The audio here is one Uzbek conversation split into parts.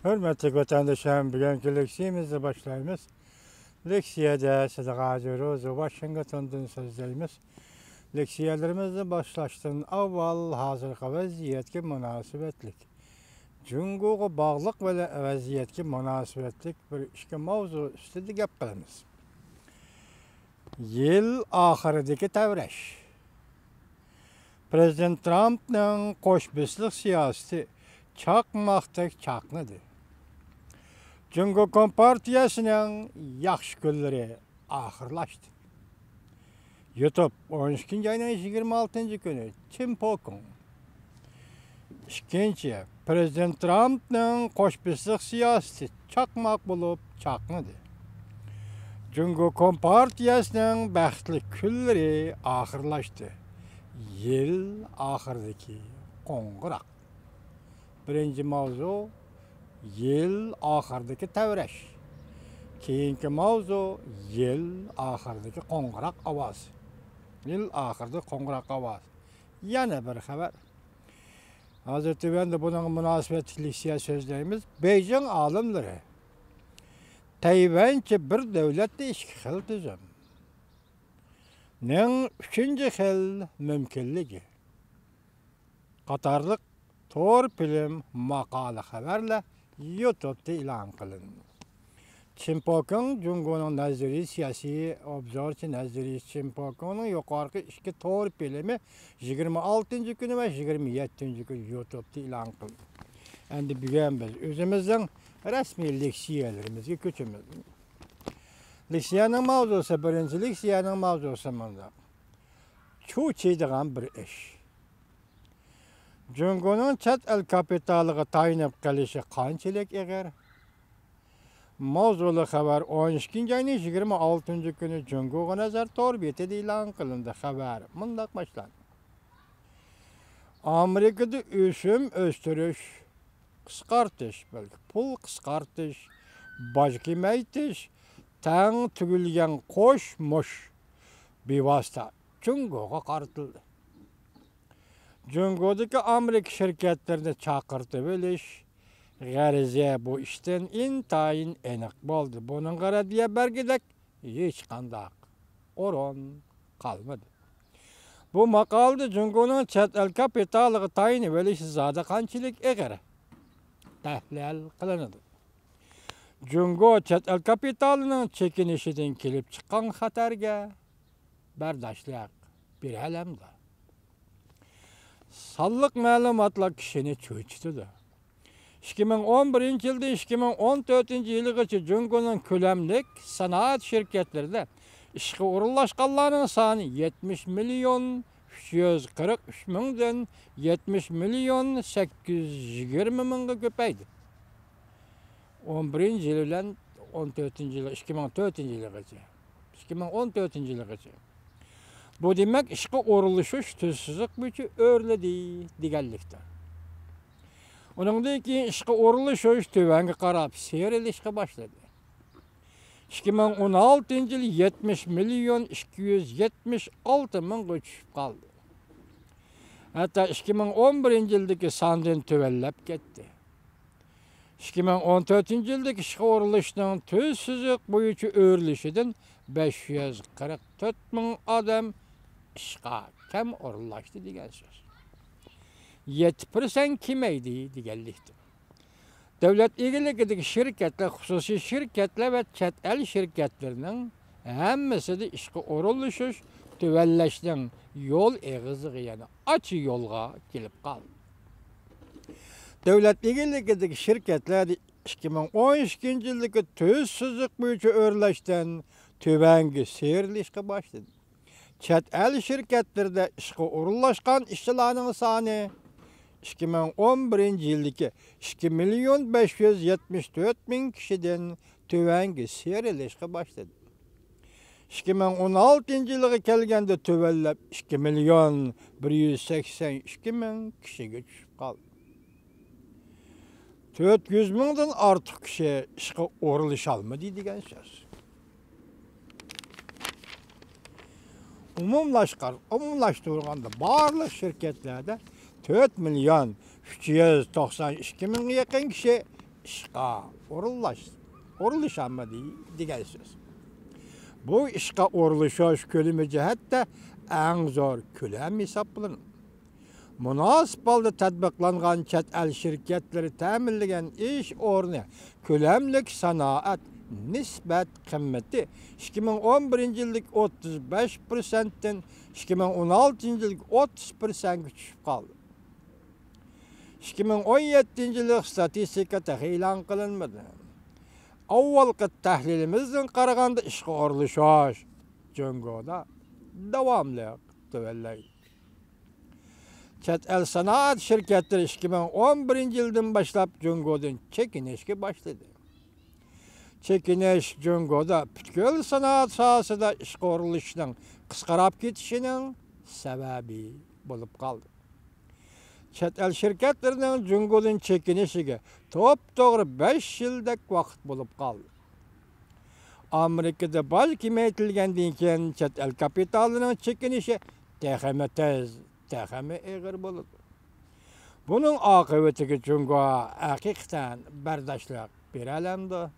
Hürmetli vatandaşlarım, bugünkü leksiyemizi başlayımız. Leksiyada size gacıyoruz, Washington'dan sözlerimiz. Leksiyalarımızı başlaştığın avval hazırkı vaziyetki münasibetlik. Cunguğu bağlılık ve vaziyetki münasibetlik bir işki mavzu üstüde gap kılımız. Yıl ahırıdaki tevreş. Prezident Trump'nın koşbislik siyaseti çakmaktık çaknadı. Cungo Kompartiyasının yaxşı günleri ahırlaştı. YouTube 12. ayının 26. günü Tim Pokun. İkinci, Prezident Trump'nın koşbislik siyaseti çakmak bulup çaknadı. Cungo Kompartiyasının bəxtli günleri ahırlaştı. Yıl ahırdaki qoңғырaq. Birinci mavzu yıl ahırdaki tevreş. Keyinki mavzu yıl ahırdaki qoңғырaq avaz. Yıl ahırdaki qoңғырaq avaz. Yana bir haber. Hazır tüvende bunun münasibetlik sözlerimiz. Beijing alimleri Tayvançı bir devlette işki xil tüzüm. Nen üçüncü xil mümkünligi. Qatarlık tor film maqalı haberle YouTube'da ilan kılındı. Chimpokong Jungo'nun nazari siyasi obzorchi nazari Chimpokong'un yukarı iki tor filmi 26. günü ve 27. günü YouTube'da ilan kılındı. Endi bugün biz özümüzün resmi leksiyelerimizge köçümüz. Leksiyanın mavzusu, birinci leksiyanın mavzusu bunda. Çoğu çeydiğen bir iş. Jungo'nun chat el kapitalığı tayinip gelişi kançılık eğer? Mavzulu haber 12. ayının 26. günü Jungo'ya nazar torbiyeti ilan kılındı haber. Mındak başlandı. Amerika'da ösüm östürüş, kıskartış, belki pul kıskartış, başki meytiş, tän tügülgen koşmuş bir vasıta Jungo'ya kartıldı. Jungo'daki Amerika şirketlerine çakırtı biliş, garize bu işten intayin enik boldu. Bunun gara diye bergidek hiç kandak oron kalmadı. Bu makalda Jungo'nun chat el kapitalığı tayini biliş zada kançılık eğer tahlil kılındı. Jungo chat el kapitalının çekinişiden kelip çıkan hatarga berdaşlık bir alemde. Sallık məlumatlar kişini çöçtüdü. 2011 yılda 2014 yılıgacha Jungo'nun kölemlik sanat şirketlerinde işe orunlaşqanlarının sanı 70 milyon 343 mingden 70 milyon 820 minga köpeydi. 11 yıl ile 14 yıl 2014 yılıgacha. 2014 yılıgacha. Bu demek işe oruluşuş tüzsüzlük bütü örledi digellikte. Onun ki işe oruluşuş tüvenge karab seyrelişe başladı. 2016 yıl 70 milyon 276 min göçüp kaldı. Hatta 2011 yıldaki sandın tüvellep gitti. 2014 yıldaki işe oruluşunun tüzsüzlük bütü örülüşüdün 544 min adam işqa kam orunlaştı digen söz. 7% kimeydi digenlikti. Devlet ilgilikideki şirketler, hususi şirketler ve chat el şirketlerinin hemmesi de işqa orunlaşış tüvelleşten yol eğizliği yani açı yolga gelip kaldı. Devlet ilgilikideki şirketler 2012 yıldaki tüzsüzlük büyücü örleşten tüvengi seyirlişke başladı. Chat el şirketlerde işe orunlaşkan işçilerin sanı 2011 yıldaki 2 milyon 574 bin kişiden tüvengi seyirlişke başladı. 2016 yılı kelgende tüvellep 2 milyon 182 bin kişi göçüp kaldı. 400 binden artık kişi işe orunlaşalmadı diyen söz. Umumlaştırılganda barlıq şirketlerde 4 milyon 392 min yakın kişi işqa uğurlaşanmadı degan söz. Bu işqa uğurlaşış kölümü cəhətdə ən zor köləm hesablanır. Münasib halda tətbiqlanğan chet el şirketleri təminləyən iş ornu köləmlik sanaat nisbət qiyməti 2011 yıllık 35%'den 2016 yıllık 30% düşüp kaldı. 2017 yıllık statistikada e'lon qilinmadi. Avvalgi tahlilimizden qaraganda ishga urulish Jungoda davamlı tövellaydi. Chet el sanaat şirketleri 2011 yıldan başlap Jungodan çekinişe başladı. Çekiniş Jungoda bütkül sanaat sahasida ishga urilishning qisqarib ketishinin sebebi bulup kaldı. Chet el şirketlerinin Jungodan çekinişige top-to'g'ri 5 yildak vaqt bulup kaldı. Amerikada baş kengaytirilgandan keyin chet el kapitalining çekinishi texmi tez, texmi eg'ir bo'ladi. Bunun aqibatiga Jungo haqiqatan bardoshlik bera olamdi.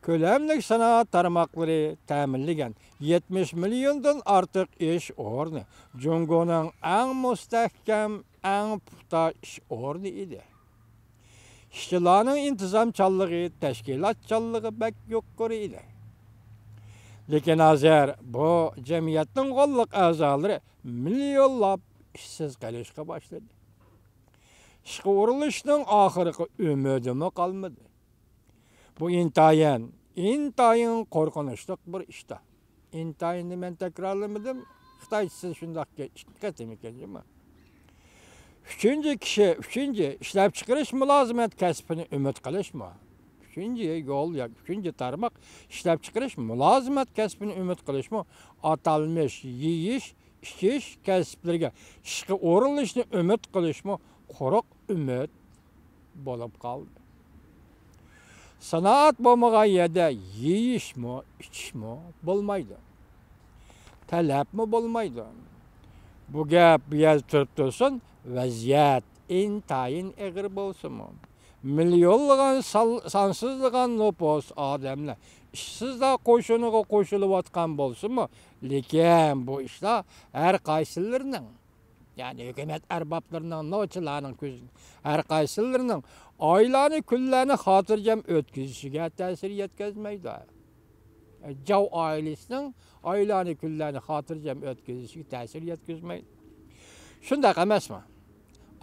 Köləmlik sanaat tarmaqları təminləyən 70 milyondan artıq iş ornu Jungo'nun ən müstəhkəm, ən puxta iş ornu idi. İşçilərin intizamçılığı, təşkilatçılığı bək yuqori idi. Lekin hazır bu cəmiyyətin qollıq əzaları milyonlab işsiz qalışqa başladı. İşqə urilishning oxirgi ümidimi qalmadı. Bu intayin qorqunçli bir ishdi. Intayinni men takrorlamadim. Xitoychasi shundoq qatim ekan. Üçüncü ishlab chiqarish mulozimat kasbini umid qilishmi? Üçüncü yo'l yoki üçüncü tarmoq ishlab chiqarish mulozimat kasbini umid qilishmi? Atalmish yeyish, ichish kasblariga ishga urilishni umid qilishmi? Quruq umid bo'lib qoldi. Sanaat bo'lmagan yerda yeyishmi, ichishmi bo'lmaydi. Talabmi bo'lmaydi. Bu gap bu yerda turib tursin, vaziyat intayin eg'ir bo'lsinmi? Milyonlagan sansızlagan nopos odamlar ishsizlar qo'shiniga qo'shilayotgan bo'lsinmi? Lekin bu ishlar har qaysilarining, ya'ni hukumat arboblarning, novchilarning har qaysilarining oylani kunlarni xotirjam o'tkazishiga ta'sir yetkazmaydi. Jav oilasining oylani kunlarni xotirjam o'tkazishiga ta'sir yetkazmaydi. Shunday emasmi?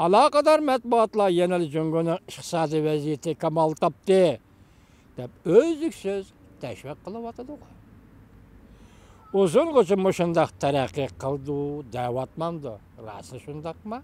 Aloqador matbuotlar yana Jungoning iqtisodiy vaziyati kamal topdi deb o'zliksiz tashviq qilyotadi. Uzungacha shunday taraqqiy qildi, da'vatmandi. Rasi shundaqmi?